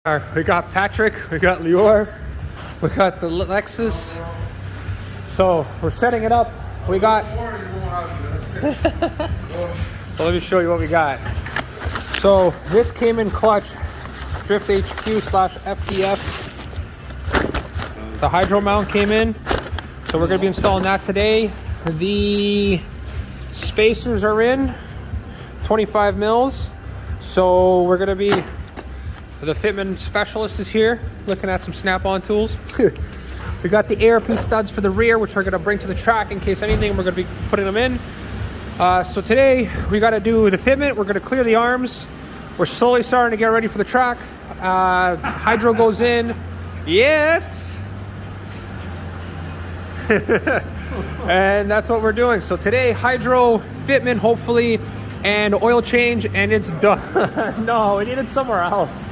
We got Patrick, we got Lior, we got the Lexus. So we're setting it up. We got. So let me show you what we got. So this came in clutch, Drift HQ/FDF. The hydro mount came in, so we're gonna be installing that today. The spacers are in, 25 mils. So we're gonna be. The fitment specialist is here looking at some snap-on tools. We got the ARP studs for the rear, which we're going to bring to the track in case anything. We're going to be putting them in. So today we got to do the fitment. We're going to clear the arms. We're slowly starting to get ready for the track. Hydro goes in. Yes. And that's what we're doing. So today, hydro, fitment, hopefully, and oil change, and it's done. No, we need it somewhere else.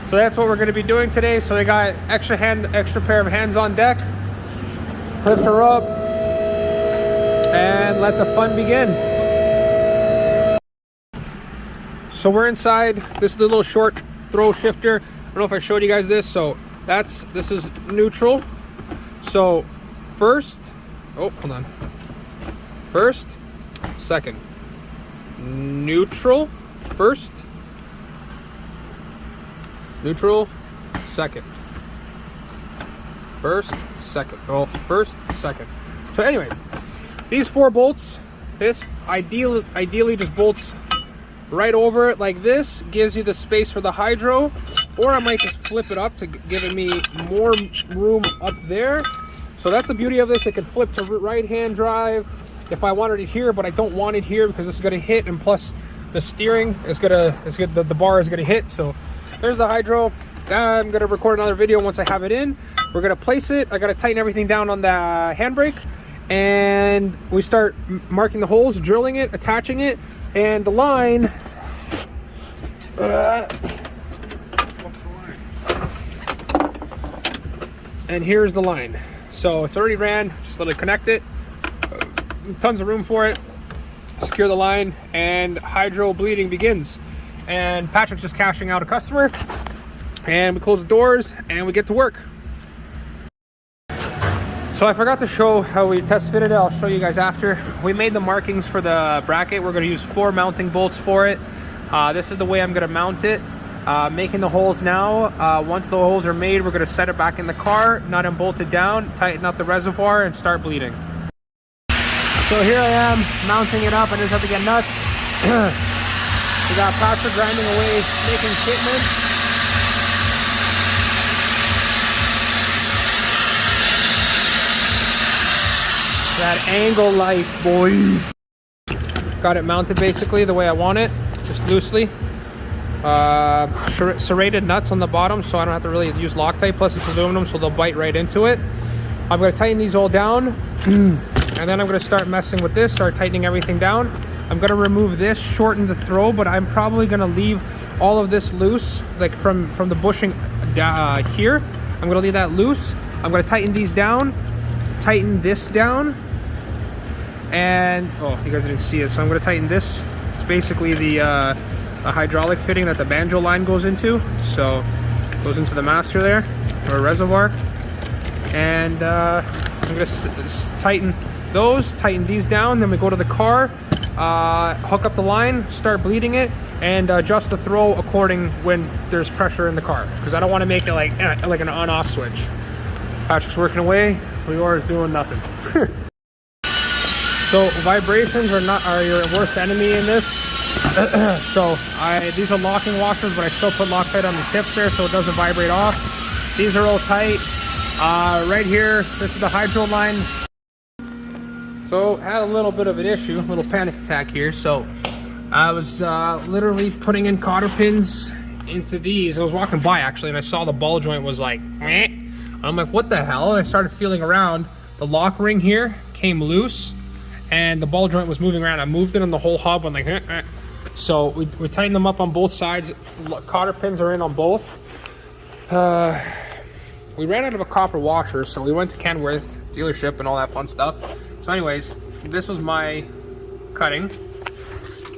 So that's what we're going to be doing today. So they got extra pair of hands on deck. Lift her up and let the fun begin. So we're inside. This is the little short throw shifter. I don't know if I showed you guys this. So this is neutral. So first, oh, hold on. First, second. Neutral, first. Neutral, second. First, second. Oh, first, second. So anyways, these 4 bolts, this ideally just bolts right over it like this, gives you the space for the hydro, or I might just flip it up to give me more room up there. So that's the beauty of this. It can flip to right-hand drive if I wanted it here, but I don't want it here because it's gonna hit, and plus the steering is the bar is gonna hit. So there's the hydro. I'm gonna record another video once I have it in. We're gonna place it. I gotta tighten everything down on the handbrake, and we start marking the holes, drilling it, attaching it, and the line. And here's the line. So it's already ran. Just let it connect it. Tons of room for it. Secure the line, and hydro bleeding begins. And Patrick's just cashing out a customer, and we close the doors and we get to work. So I forgot to show how we test fitted it. I'll show you guys after. We made the markings for the bracket. We're going to use 4 mounting bolts for it. This is the way I'm going to mount it. Making the holes now. Once the holes are made, we're going to set it back in the car, nut and bolt it down, tighten up the reservoir, and start bleeding. So here I am mounting it up. I just have to get nuts. We got Patrick grinding away, making fitment. That angle life, boys. Got it mounted basically the way I want it, just loosely. Serrated nuts on the bottom, so I don't have to really use Loctite. Plus it's aluminum, so they'll bite right into it. I'm going to tighten these all down, and then I'm going to start messing with this, start tightening everything down. I'm going to remove this, shorten the throw, but I'm probably going to leave all of this loose, like from the bushing here. I'm going to leave that loose. I'm going to tighten these down, tighten this down, and oh, you guys didn't see it, so I'm going to tighten this. It's basically the hydraulic fitting that the banjo line goes into. So it goes into the master there, or reservoir. And I'm going to tighten those, tighten these down, then we go to the car, hook up the line, start bleeding it, and adjust the throw according when there's pressure in the car, because I don't want to make it like an on-off switch. Patrick's working away, Lior is doing nothing. So vibrations are your worst enemy in this. So these are locking washers, but I still put Loctite on the tips there so it doesn't vibrate off. These are all tight. Right here, this is the hydro line. So had a little bit of an issue, a little panic attack here. So I was literally putting in cotter pins into these. I was walking by actually, and I saw the ball joint was like, meh. I'm like, what the hell? And I started feeling around. The lock ring here came loose, and the ball joint was moving around. I moved it on the whole hub. I'm like, eh. So we tightened them up on both sides. Cotter pins are in on both. We ran out of a copper washer, so we went to Kenworth dealership and all that fun stuff. So anyways, this was my cutting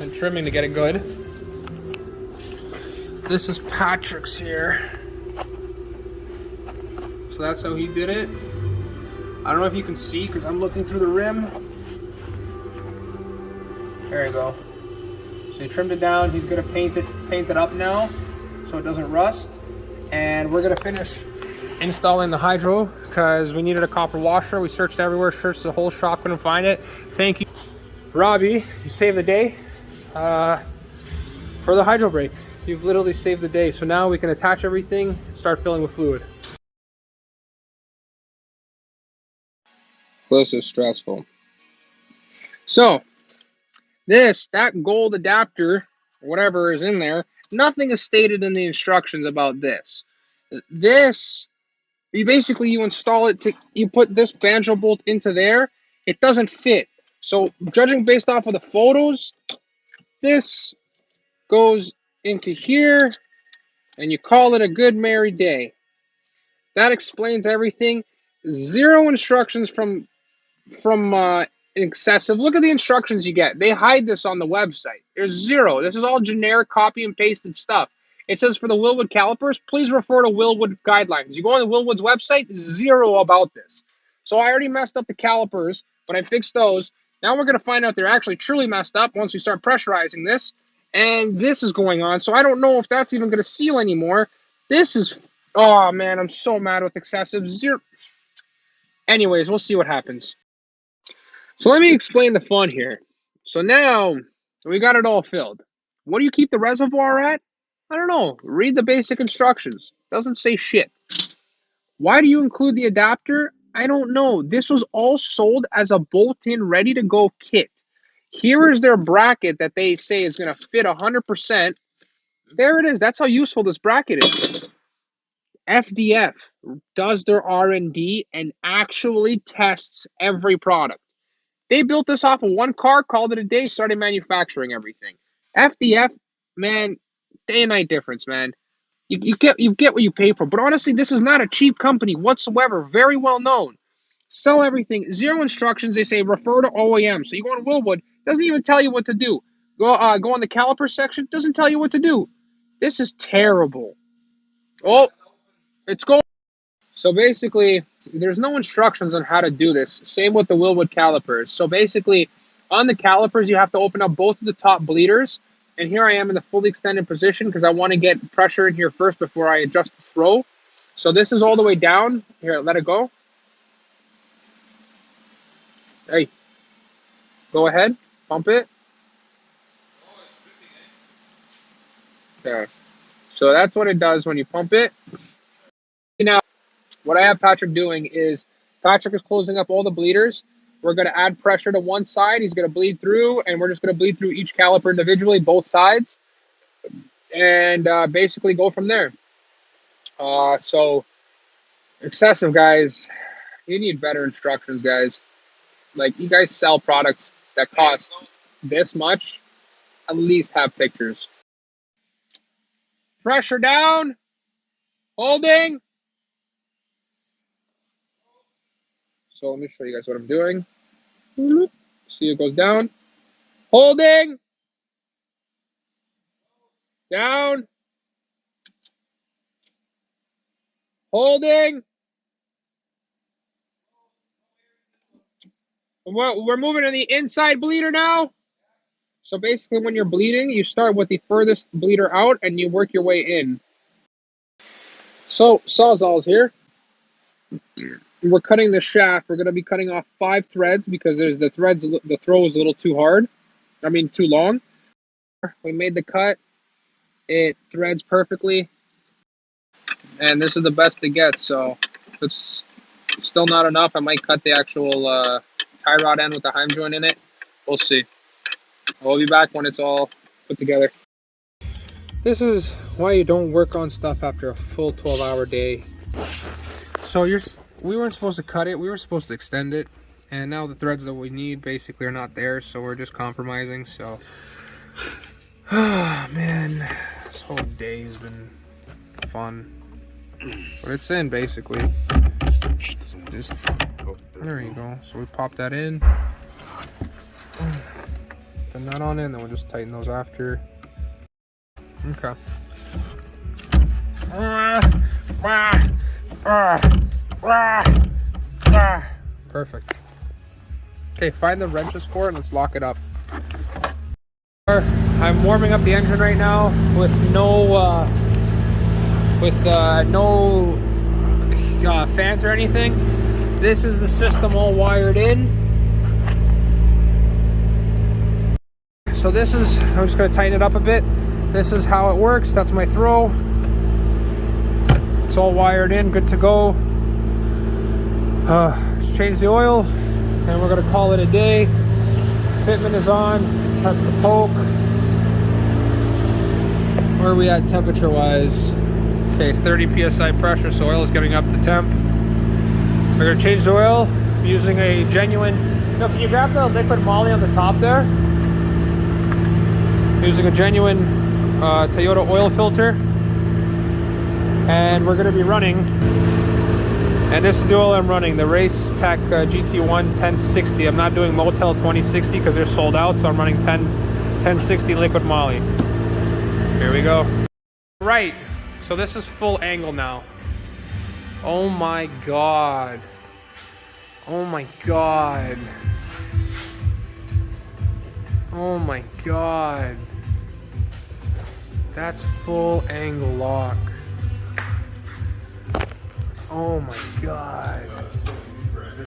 and trimming to get it good. This is Patrick's here. So that's how he did it. I don't know if you can see because I'm looking through the rim. There you go. So he trimmed it down. He's gonna paint it up now so it doesn't rust. And we're gonna finish installing the hydro because we needed a copper washer. We searched everywhere, searched the whole shop, couldn't find it. Thank you, Robbie. You saved the day for the hydro brake. You've literally saved the day. So now we can attach everything and start filling with fluid. This is stressful. So that gold adapter, whatever is in there, nothing is stated in the instructions about this. You install it, you put this banjo bolt into there, it doesn't fit. So judging based off of the photos, this goes into here and you call it a good merry day. That explains everything. Zero instructions from Xcessive. Look at the instructions you get. They hide this on the website. There's zero. This is all generic copy and pasted stuff. It says for the Willwood calipers, please refer to Willwood guidelines. You go on the Willwood's website, zero about this. So I already messed up the calipers, but I fixed those. Now we're going to find out they're actually truly messed up once we start pressurizing this. And this is going on. So I don't know if that's even going to seal anymore. This is... Oh, man, I'm so mad with Xcessive. Zero. Anyways, we'll see what happens. So let me explain the fun here. So now we got it all filled. What do you keep the reservoir at? I don't know. Read the basic instructions. Doesn't say shit. Why do you include the adapter? I don't know. This was all sold as a bolt-in, ready-to-go kit. Here is their bracket that they say is going to fit 100%. There it is. That's how useful this bracket is. FDF does their R&D and actually tests every product. They built this off of one car, called it a day, started manufacturing everything. FDF, man, day and night difference, man. You get what you pay for. But honestly, this is not a cheap company whatsoever. Very well known. Sell everything. Zero instructions. They say refer to OEM. So you go on Willwood, doesn't even tell you what to do. Go on the caliper section, doesn't tell you what to do. This is terrible. Oh, it's going. So basically, there's no instructions on how to do this. Same with the Willwood calipers. So basically, on the calipers, you have to open up both of the top bleeders. And here I am in the fully extended position because I want to get pressure in here first before I adjust the throw. So this is all the way down. Here, let it go. Hey, go ahead. Pump it. Okay. So that's what it does when you pump it. Now, what I have Patrick doing is Patrick is closing up all the bleeders. We're going to add pressure to one side. He's going to bleed through, and we're just going to bleed through each caliper individually, both sides, and basically go from there. So, Xcessive, guys, you need better instructions, guys. Like, you guys sell products that cost this much, at least have pictures. Pressure down. Holding. So let me show you guys what I'm doing. See, it goes down. Holding. Down. Holding. We're moving to the inside bleeder now. So basically when you're bleeding, you start with the furthest bleeder out and you work your way in. So Sawzall's here. We're cutting the shaft. We're going to be cutting off 5 threads because the throw is a little too long. We made the cut. It threads perfectly. And this is the best it gets. So if it's still not enough, I might cut the actual tie rod end with the heim joint in it. We'll see. I'll be back when it's all put together. This is why you don't work on stuff after a full 12-hour day. So we weren't supposed to cut it, we were supposed to extend it, and now the threads that we need basically are not there, so we're just compromising. So man, this whole day has been fun, but it's in basically. Just there you go. So we pop that in, put that on in, then we'll just tighten those after. Okay. Perfect. Okay, find the wrenches for it and let's lock it up. I'm warming up the engine right now with no fans or anything. This is the system all wired in. So this is, I'm just going to tighten it up a bit. This is how it works. That's my throw. It's all wired in, good to go. Just change the oil and we're going to call it a day. Fitment is on. That's the poke. Where are we at temperature wise? Okay, 30 psi pressure, so oil is getting up to temp. We're going to change the oil using a genuine. No, can you grab the liquid moly on the top there? Using a genuine Toyota oil filter. And we're going to be running, and this is the oil I'm running, the Race Tech GT1 1060. I'm not doing Motel 2060 because they're sold out, so I'm running 1060 liquid moly. Here we go. Right, so this is full angle now. Oh my god. Oh my god. Oh my god. That's full angle lock. Oh my god.